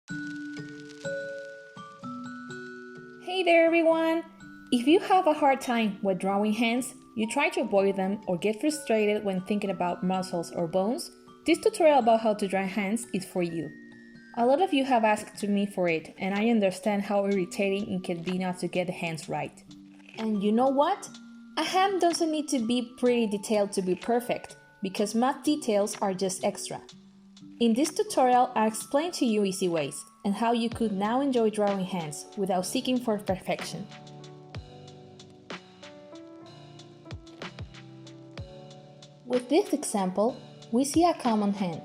Hey there everyone! If you have a hard time with drawing hands, you try to avoid them or get frustrated when thinking about muscles or bones, this tutorial about how to draw hands is for you. A lot of you have asked to me for it, and I understand how irritating it can be not to get the hands right. And you know what? A hand doesn't need to be pretty detailed to be perfect, because math details are just extra. In this tutorial, I explain to you easy ways and how you could now enjoy drawing hands without seeking for perfection. With this example, we see a common hand.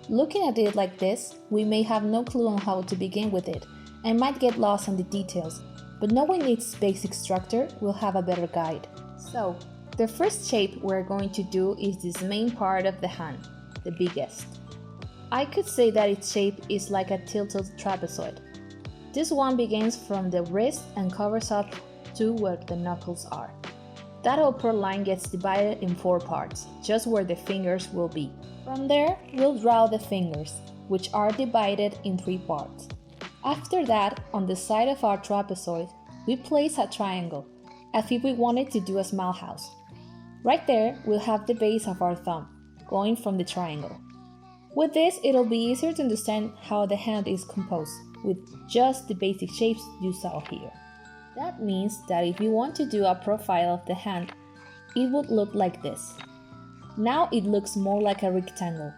Looking at it like this, we may have no clue on how to begin with it and might get lost on the details, but knowing its basic structure will have a better guide. So, the first shape we're going to do is this main part of the hand, the biggest. I could say that its shape is like a tilted trapezoid. This one begins from the wrist and covers up to where the knuckles are. That upper line gets divided in 4 parts, just where the fingers will be. From there, we'll draw the fingers, which are divided in 3 parts. After that, on the side of our trapezoid, we place a triangle, as if we wanted to do a small house. Right there, we'll have the base of our thumb, going from the triangle. With this, it'll be easier to understand how the hand is composed, with just the basic shapes you saw here. That means that if you want to do a profile of the hand, it would look like this. Now it looks more like a rectangle.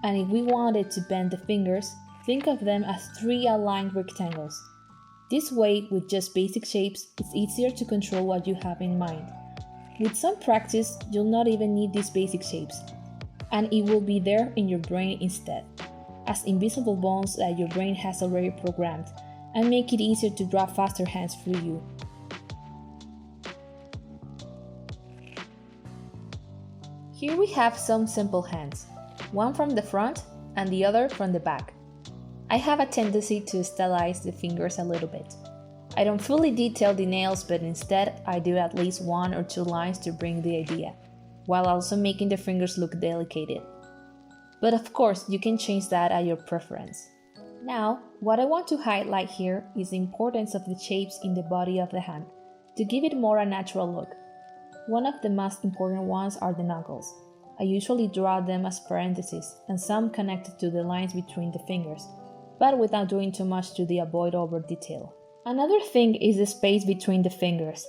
And if we wanted to bend the fingers, think of them as 3 aligned rectangles. This way, with just basic shapes, it's easier to control what you have in mind. With some practice, you'll not even need these basic shapes, and it will be there in your brain instead, as invisible bones that your brain has already programmed, and make it easier to draw faster hands for you. Here we have some simple hands, one from the front and the other from the back. I have a tendency to stylize the fingers a little bit. I don't fully detail the nails, but instead I do at least 1 or 2 lines to bring the idea, while also making the fingers look delicate. But of course, you can change that at your preference. Now, what I want to highlight here is the importance of the shapes in the body of the hand, to give it more a natural look. One of the most important ones are the knuckles. I usually draw them as parentheses, and some connected to the lines between the fingers, but without doing too much to avoid over detail. Another thing is the space between the fingers.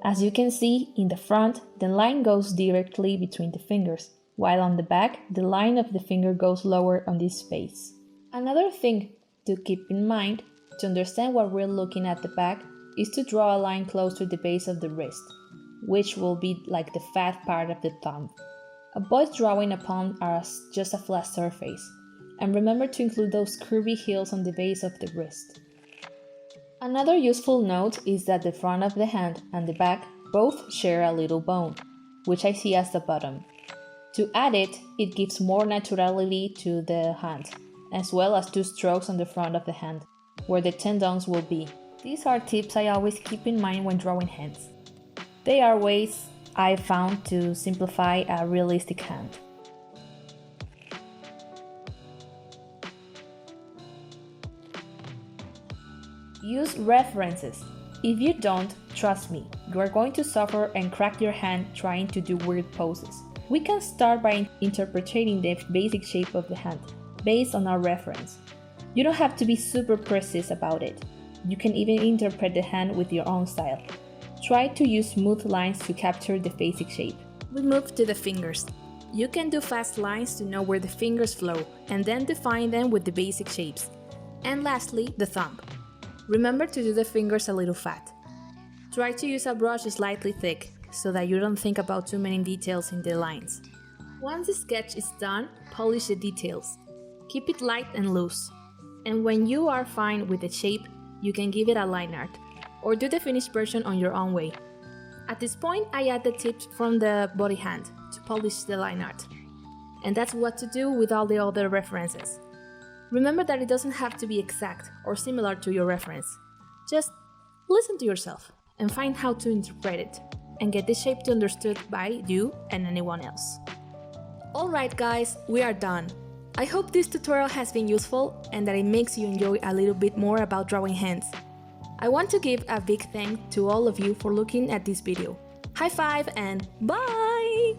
As you can see, in the front, the line goes directly between the fingers, while on the back, the line of the finger goes lower on this space. Another thing to keep in mind, to understand what we're looking at the back, is to draw a line close to the base of the wrist, which will be like the fat part of the thumb. Avoid drawing upon as just a flat surface, and remember to include those curvy heels on the base of the wrist. Another useful note is that the front of the hand and the back both share a little bone, which I see as the bottom. To add it, it gives more naturality to the hand, as well as 2 strokes on the front of the hand, where the tendons will be. These are tips I always keep in mind when drawing hands. They are ways I've found to simplify a realistic hand. Use references. If you don't, trust me, you are going to suffer and crack your hand trying to do weird poses. We can start by interpreting the basic shape of the hand, based on our reference. You don't have to be super precise about it. You can even interpret the hand with your own style. Try to use smooth lines to capture the basic shape. We move to the fingers. You can do fast lines to know where the fingers flow, and then define them with the basic shapes. And lastly, the thumb. Remember to do the fingers a little fat. Try to use a brush slightly thick, so that you don't think about too many details in the lines. Once the sketch is done, polish the details. Keep it light and loose. And when you are fine with the shape, you can give it a line art, or do the finished version on your own way. At this point, I add the tips from the body hand to polish the line art. And that's what to do with all the other references. Remember that it doesn't have to be exact or similar to your reference. Just listen to yourself and find how to interpret it, and get the shape understood by you and anyone else. Alright guys, we are done. I hope this tutorial has been useful and that it makes you enjoy a little bit more about drawing hands. I want to give a big thanks to all of you for looking at this video. High five and bye!